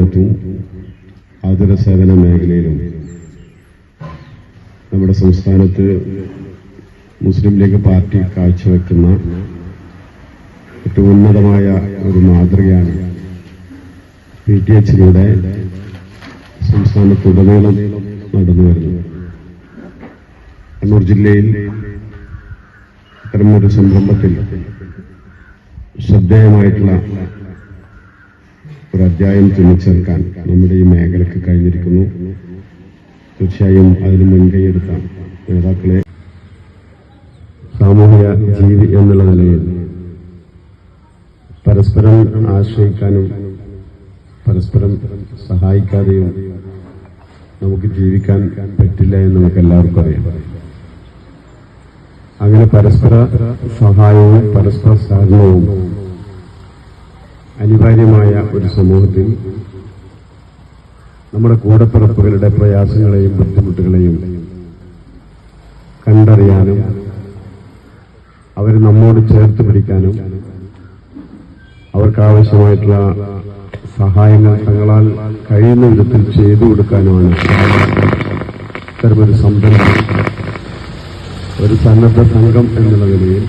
രംഗത്തും ആതുര സേവന മേഖലയിലും നമ്മുടെ സംസ്ഥാനത്ത് മുസ്ലിം ലീഗ് പാർട്ടി കാഴ്ചവെക്കുന്ന ഏറ്റവും ഉന്നതമായ ഒരു മാതൃകയാണ് PTH-ലൂടെ സംസ്ഥാനത്തുടനീളം നടന്നു വരുന്നത്. കണ്ണൂർ ജില്ലയിൽ ഇത്തരമൊരു സംരംഭത്തിൽ ശ്രദ്ധേയമായിട്ടുള്ള ഒരു അധ്യായം തുന്നിച്ചേർക്കാൻ നമ്മുടെ ഈ മേഖലയ്ക്ക് കഴിഞ്ഞിരിക്കുന്നു. തീർച്ചയായും അതിന് മുൻകൈയെടുത്ത നേതാക്കളെ സാമൂഹിക ജീവി എന്നുള്ള നിലയിൽ പരസ്പരം ആശ്രയിക്കാനും പരസ്പരം സഹായിക്കാതെയും നമുക്ക് ജീവിക്കാൻ പറ്റില്ല എന്ന് നമുക്ക് എല്ലാവർക്കും അറിയാം. അങ്ങനെ പരസ്പര സഹായവും പരസ്പര സഹകരണവും അനിവാര്യമായ ഒരു സമൂഹത്തിൽ നമ്മുടെ കൂടപ്പിറപ്പുകളുടെ പ്രയാസങ്ങളെയും ബുദ്ധിമുട്ടുകളെയും കണ്ടറിയാനും അവർ നമ്മോട് ചേർത്ത് പിടിക്കാനും അവർക്കാവശ്യമായിട്ടുള്ള സഹായങ്ങൾ തങ്ങളാൽ കഴിയുന്ന വിധത്തിൽ ചെയ്തു കൊടുക്കാനുമാണ് ഇത്തരമൊരു സംരംഭം, ഒരു സന്നദ്ധ സംഘം എന്നുള്ള നിലയിൽ